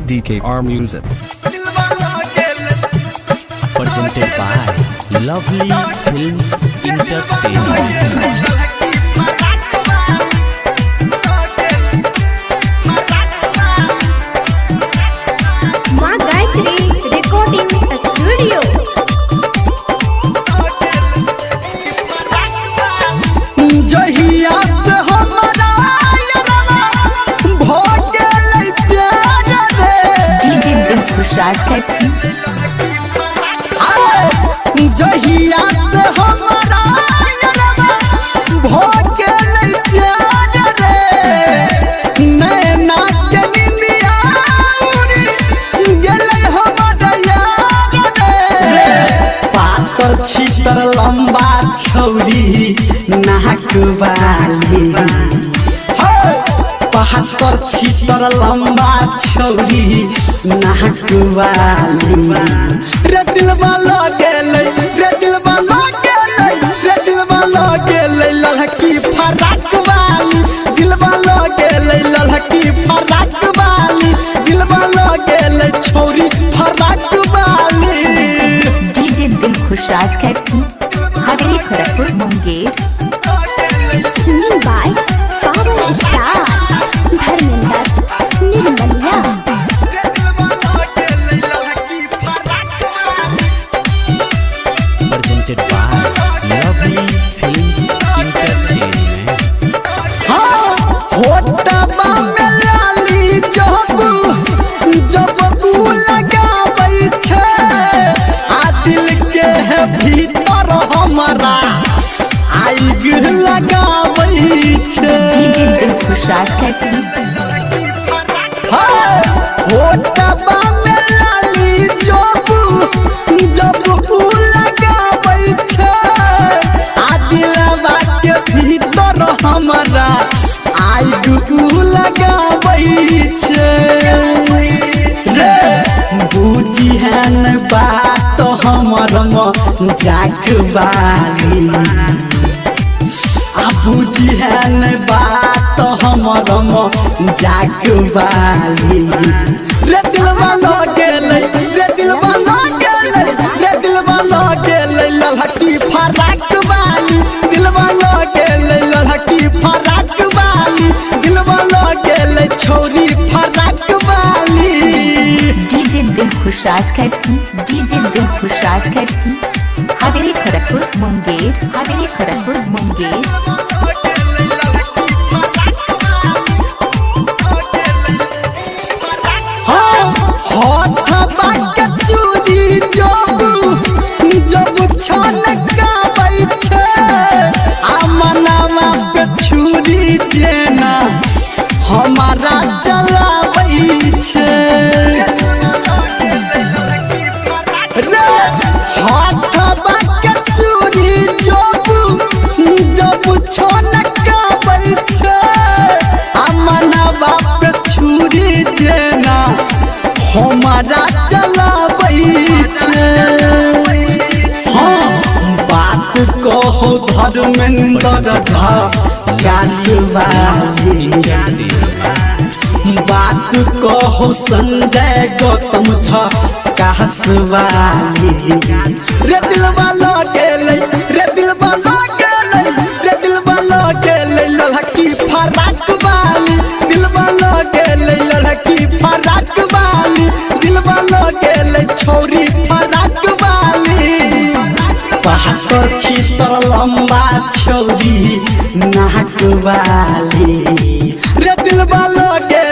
DKR Music. Presented by Lovely Films Entertainment. जहिया से हमारा भोगल प्यार रे नैना के निंदिया गेल हमारा यार रे पातर छीतर लंबा छौरी नाक वाली बहत्तर छीतर लंबा छौरी नाक वाली रे दिलवा लगेले रे दिलवा लगेले रे दिलवा लगेले ललकी फराक वाली दिलवा लगेले ललकी फराक वाली दिलवा लगेले छौरी फराक वाली। डीजे दिलखुश राज की हवेली Kharagpur Munger singing by power star Dharmendra Nirmaliya. Presented by Lovely Films Entertainment. होटबा में लाली जब तू लगाबै छे आ दिल के है भीतर हमारा आग लगाबै छे। डीजे दिलखुश राज की होटबा में लाली जब तू लगाबै छे आ दिलवा के भीतर हमारा आग लगाबै छे रे बुझिहन बात हमर मजाक वाली आ बुझिहन बात हमर मजाक वाली रे दिलवा लगेले रे दिलवा लगेले रे दिलवा लगेले ललकी फराक वाली दिलवा लगेले ललकी फराक वाली दिलवा लगेले छौरी फराक वाली। डीजे दिलखुश राज की डीजे दिलखुश राज की हवेली खड़गपुर मुंगेर हवेली खड़गपुर मुंगेर। जब छनकाबै छे आ मनवा पे छुरी जेना हमारा चलाबै छे रे हाथवा के चूड़ी जब छनकाबै छे आ मनवा पे छुरी जेना हमारा चलाबै छे। बात कहो धर्मेंद्र झा कासवाली बात कहो संजय गौतम झा कासवाली रे दिलवा लगेले रे दिलवा लगेले रे दिलवा लगेले ललकी फराक वाली दिलवा लगेले ललकी फराक वाली दिलवा लगेले छौरी फराक वाली बहत्तर छीतर लंबा छौरी नाक वाली रे दिलवा लगे